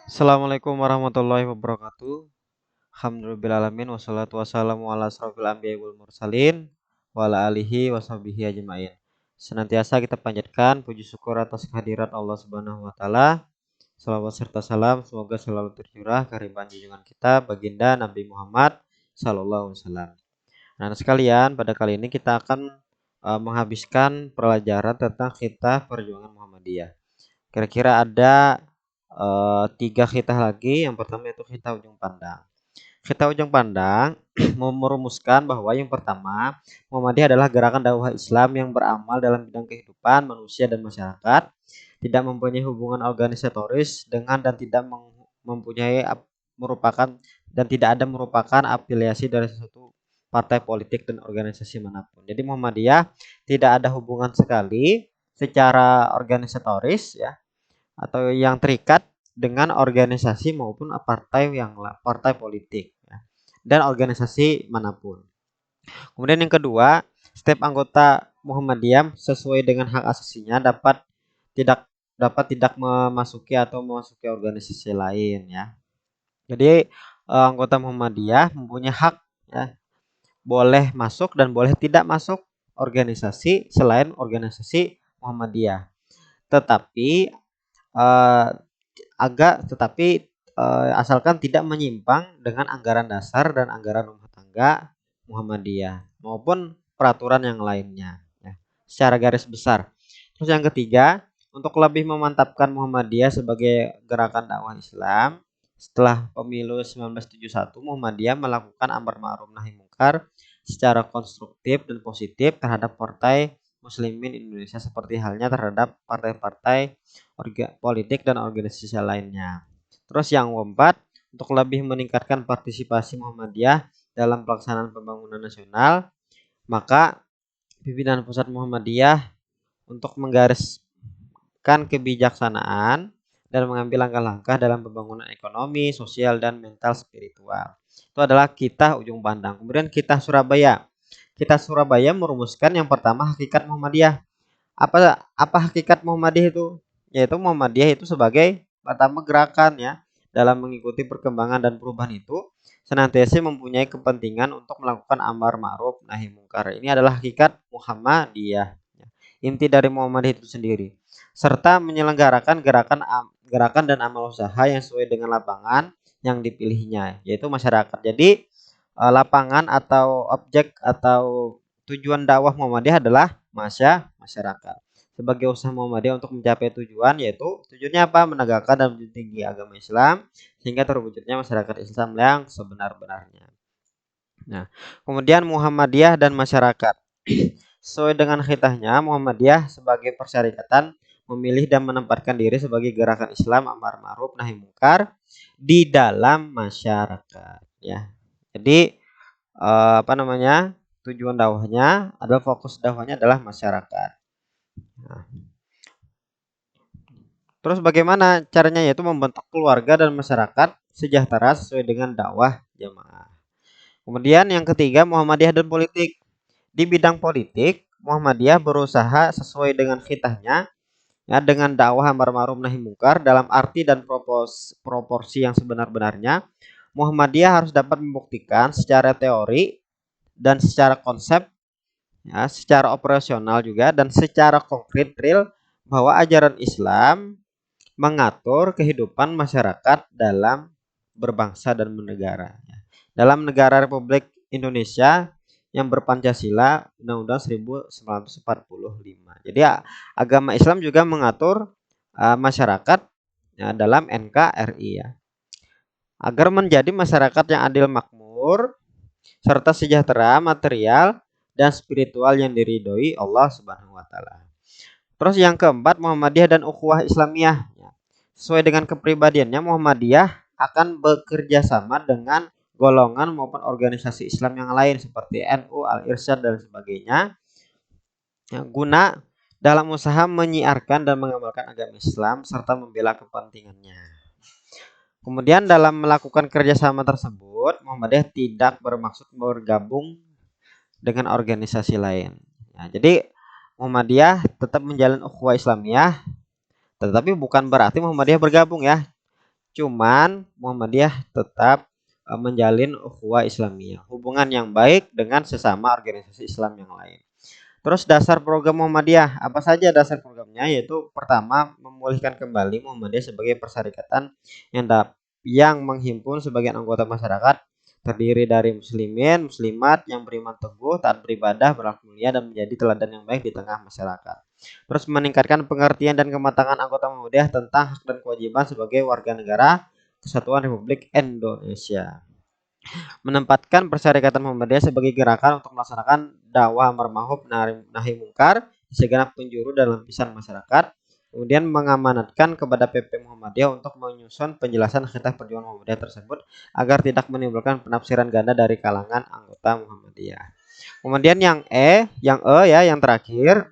Assalamualaikum warahmatullahi wabarakatuh. Alhamdulillahirabbil wassalatu wassalamu ala asrofil anbiya'i wal mursalin wa ala alihi washabihi ajmain. Senantiasa kita panjatkan puji syukur atas kehadirat Allah Subhanahu wa taala. Salawat serta salam semoga selalu tercurah kehadiran junjungan kita baginda Nabi Muhammad sallallahu alaihi wasallam. Nah, sekalian, pada kali ini kita akan menghabiskan pelajaran tentang Khitah Perjuangan Muhammadiyah. Kira-kira ada tiga khitah lagi. Yang pertama itu khitah ujung pandang. Khitah ujung pandang merumuskan bahwa yang pertama, Muhammadiyah adalah gerakan dakwah Islam yang beramal dalam bidang kehidupan manusia dan masyarakat, tidak mempunyai hubungan organisatoris dengan dan tidak mempunyai merupakan dan tidak ada merupakan afiliasi dari sesuatu partai politik dan organisasi manapun. Jadi Muhammadiyah tidak ada hubungan sekali secara organisatoris ya atau yang terikat dengan organisasi maupun partai politik ya, dan organisasi manapun. Kemudian yang kedua, setiap anggota Muhammadiyah sesuai dengan hak asasinya dapat tidak memasuki atau memasuki organisasi lain ya. Jadi anggota Muhammadiyah mempunyai hak ya, boleh masuk dan boleh tidak masuk organisasi selain organisasi Muhammadiyah. Tetapi asalkan tidak menyimpang dengan anggaran dasar dan anggaran rumah tangga Muhammadiyah maupun peraturan yang lainnya ya, secara garis besar. Terus yang ketiga, untuk lebih memantapkan Muhammadiyah sebagai gerakan dakwah Islam, setelah pemilu 1971 Muhammadiyah melakukan amar ma'ruf nahi munkar secara konstruktif dan positif terhadap partai Muslimin Indonesia seperti halnya terhadap partai-partai politik dan organisasi lainnya. Terus yang keempat, untuk lebih meningkatkan partisipasi Muhammadiyah dalam pelaksanaan pembangunan nasional, maka pimpinan pusat Muhammadiyah untuk menggariskan kebijaksanaan dan mengambil langkah-langkah dalam pembangunan ekonomi, sosial, dan mental spiritual. Itu adalah Khitah ujung pandang. Kemudian Khitah Surabaya. Khitah Surabaya merumuskan yang pertama hakikat Muhammadiyah. Apa hakikat Muhammadiyah itu? Yaitu Muhammadiyah itu sebagai pertama gerakan ya dalam mengikuti perkembangan dan perubahan itu senantiasa mempunyai kepentingan untuk melakukan amar ma'ruf nahi mungkar. Ini adalah hakikat Muhammadiyah. Inti dari Muhammadiyah itu sendiri. Serta menyelenggarakan gerakan dan amal usaha yang sesuai dengan lapangan yang dipilihnya, yaitu masyarakat. Jadi lapangan atau objek atau tujuan dakwah Muhammadiyah adalah masyarakat. Sebagai usaha Muhammadiyah untuk mencapai tujuan, yaitu tujuannya apa? Menegakkan dan mentinggi agama Islam sehingga terwujudnya masyarakat Islam yang sebenar-benarnya. Nah, kemudian Muhammadiyah dan masyarakat. Sesuai dengan khitahnya, Muhammadiyah sebagai persyarikatan memilih dan menempatkan diri sebagai gerakan Islam amar ma'ruf nahi munkar di dalam masyarakat ya. Jadi tujuan dakwahnya adalah fokus dakwahnya adalah masyarakat. Nah, terus bagaimana caranya, yaitu membentuk keluarga dan masyarakat sejahtera sesuai dengan dakwah jamaah. Kemudian yang ketiga, Muhammadiyah dan politik. Di bidang politik, Muhammadiyah berusaha sesuai dengan khitahnya ya, dengan dakwah amar ma'ruf nahi munkar dalam arti dan proporsi yang sebenar-benarnya. Muhammadiyah harus dapat membuktikan secara teori dan secara konsep ya, secara operasional juga dan secara konkret real bahwa ajaran Islam mengatur kehidupan masyarakat dalam berbangsa dan bernegara. Dalam negara Republik Indonesia yang berpancasila Undang-Undang 1945. Jadi agama Islam juga mengatur masyarakat ya, dalam NKRI ya. Agar menjadi masyarakat yang adil makmur serta sejahtera material dan spiritual yang diridhoi Allah Subhanahu wa taala. Terus yang keempat, Muhammadiyah dan ukhuwah Islamiyah. Sesuai dengan kepribadiannya, Muhammadiyah akan bekerja sama dengan golongan maupun organisasi Islam yang lain seperti NU, Al-Irsyad dan sebagainya, guna dalam usaha menyiarkan dan mengamalkan agama Islam serta membela kepentingannya. Kemudian dalam melakukan kerjasama tersebut, Muhammadiyah tidak bermaksud bergabung dengan organisasi lain. Nah, jadi Muhammadiyah tetap menjalin ukhuwah Islamiyah, tetapi bukan berarti Muhammadiyah bergabung ya. Cuman Muhammadiyah tetap menjalin ukhuwah Islamiyah, hubungan yang baik dengan sesama organisasi Islam yang lain. Terus dasar program Muhammadiyah, apa saja dasar programnya? Yaitu pertama, memulihkan kembali Muhammadiyah sebagai persyarikatan yang menghimpun sebagian anggota masyarakat terdiri dari muslimin, muslimat yang beriman teguh, taat beribadah, berakhlak mulia dan menjadi teladan yang baik di tengah masyarakat. Terus meningkatkan pengertian dan kematangan anggota Muhammadiyah tentang hak dan kewajiban sebagai warga negara Kesatuan Republik Indonesia. Menempatkan Persyarikatan Muhammadiyah sebagai gerakan untuk melaksanakan dakwah amar ma'ruf nahi mungkar di segenap penjuru dan lapisan masyarakat. Kemudian mengamanatkan kepada PP Muhammadiyah untuk menyusun penjelasan khilaf perjuangan Muhammadiyah tersebut agar tidak menimbulkan penafsiran ganda dari kalangan anggota Muhammadiyah. Kemudian yang terakhir.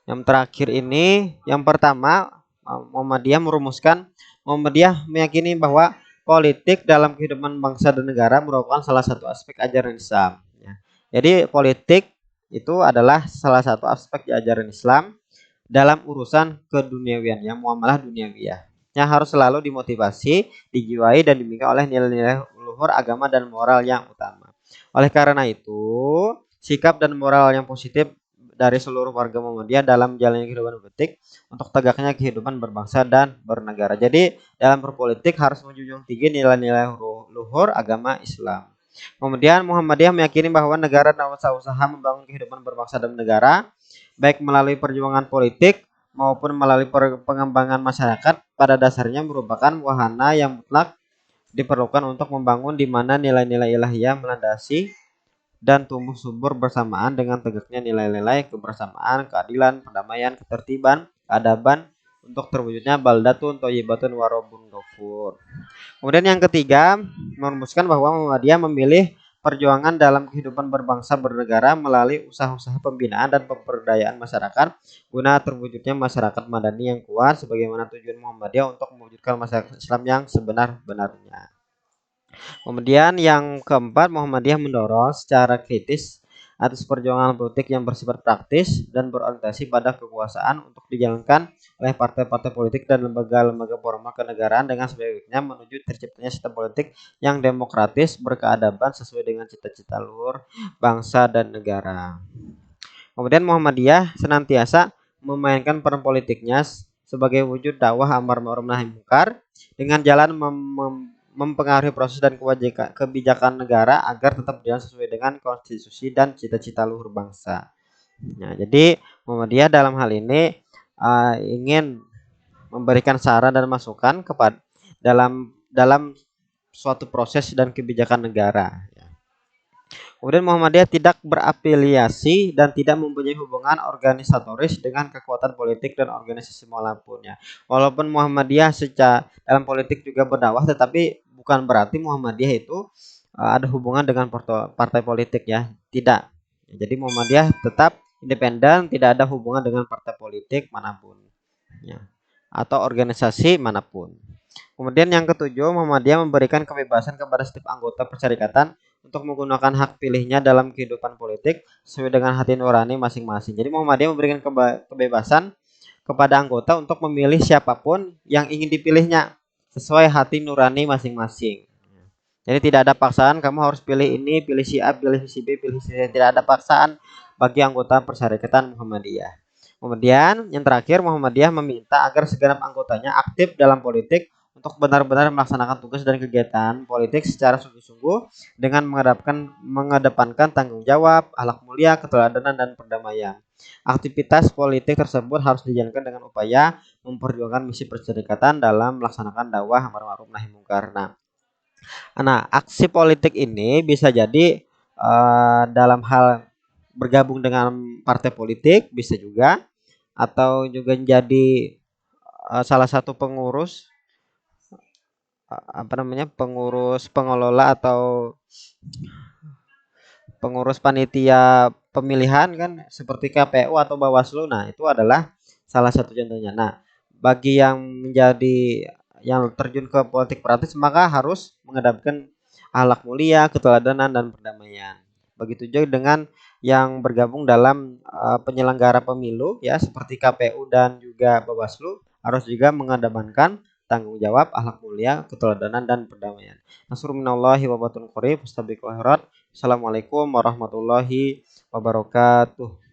Yang terakhir ini, yang pertama, Muhammadiyah meyakini bahwa politik dalam kehidupan bangsa dan negara merupakan salah satu aspek ajaran Islam. Ya. Jadi politik itu adalah salah satu aspek di ajaran Islam dalam urusan keduniawiannya, muamalah duniawiyah. Yang harus selalu dimotivasi, dijiwai dan dibimbing oleh nilai-nilai luhur agama dan moral yang utama. Oleh karena itu, sikap dan moral yang positif dari seluruh warga Muhammadiyah dalam menjalani kehidupan politik untuk tegaknya kehidupan berbangsa dan bernegara. Jadi dalam berpolitik harus menjunjung tinggi nilai-nilai luhur agama Islam. Kemudian Muhammadiyah meyakini bahwa negara dan usaha membangun kehidupan berbangsa dan negara baik melalui perjuangan politik maupun melalui pengembangan masyarakat pada dasarnya merupakan wahana yang mutlak diperlukan untuk membangun di mana nilai-nilai ilahiyah melandasi dan tumbuh subur bersamaan dengan tegaknya nilai-nilai kebersamaan, keadilan, perdamaian, ketertiban, keadaban untuk terwujudnya baldatun thayyibatun warabun ghafur. Kemudian yang ketiga, merumuskan bahwa Muhammadiyah memilih perjuangan dalam kehidupan berbangsa bernegara melalui usaha-usaha pembinaan dan pemberdayaan masyarakat guna terwujudnya masyarakat madani yang kuat sebagaimana tujuan Muhammadiyah untuk mewujudkan masyarakat Islam yang sebenar-benarnya. Kemudian yang keempat, Muhammadiyah mendorong secara kritis atas perjuangan politik yang bersifat praktis dan berorientasi pada kekuasaan untuk dijalankan oleh partai-partai politik dan lembaga-lembaga formal kenegaraan dengan sebaik-baiknya menuju terciptanya sistem politik yang demokratis, berkeadaban sesuai dengan cita-cita luhur bangsa dan negara. Kemudian Muhammadiyah senantiasa memainkan peran politiknya sebagai wujud dakwah amar ma'ruf nahi munkar dengan jalan mempengaruhi proses dan kebijakan negara agar tetap berjalan sesuai dengan konstitusi dan cita-cita luhur bangsa. Nah, jadi Muhammadiyah dalam hal ini ingin memberikan saran dan masukan kepada dalam suatu proses dan kebijakan negara. Kemudian Muhammadiyah tidak berafiliasi dan tidak mempunyai hubungan organisatoris dengan kekuatan politik dan organisasi manapun ya. Walaupun Muhammadiyah secara dalam politik juga berdakwah, tetapi bukan berarti Muhammadiyah itu ada hubungan dengan partai politik ya. Tidak. Jadi Muhammadiyah tetap independen, tidak ada hubungan dengan partai politik manapun ya, atau organisasi manapun. Kemudian yang ketujuh, Muhammadiyah memberikan kebebasan kepada setiap anggota persyarikatan untuk menggunakan hak pilihnya dalam kehidupan politik sesuai dengan hati nurani masing-masing. Jadi Muhammadiyah memberikan kebebasan kepada anggota untuk memilih siapapun yang ingin dipilihnya sesuai hati nurani masing-masing. Jadi tidak ada paksaan, kamu harus pilih ini, pilih si A, pilih si B, pilih si C. Tidak ada paksaan bagi anggota persyarikatan Muhammadiyah. Kemudian yang terakhir, Muhammadiyah meminta agar segenap anggotanya aktif dalam politik untuk benar-benar melaksanakan tugas dan kegiatan politik secara sungguh-sungguh dengan mengedepankan tanggung jawab, akhlak mulia, keteladanan dan perdamaian. Aktivitas politik tersebut harus dijalankan dengan upaya memperjuangkan misi persyarikatan dalam melaksanakan dakwah amar ma'ruf nahi munkar. Nah, aksi politik ini bisa jadi dalam hal bergabung dengan partai politik bisa juga, atau juga menjadi salah satu pengurus pengurus pengelola atau pengurus panitia pemilihan kan seperti KPU atau Bawaslu. Nah, itu adalah salah satu contohnya. Nah, bagi yang terjun ke politik praktis maka harus mengedepankan akhlak mulia, keteladanan dan perdamaian. Begitu juga dengan yang bergabung dalam penyelenggara pemilu ya seperti KPU dan juga Bawaslu harus juga mengedepankan tanggung jawab, akhlak mulia, keteladanan dan perdamaian. Nasrun minallahi wa batun qorib, fastabiqul khairat. Assalamualaikum warahmatullahi wabarakatuh.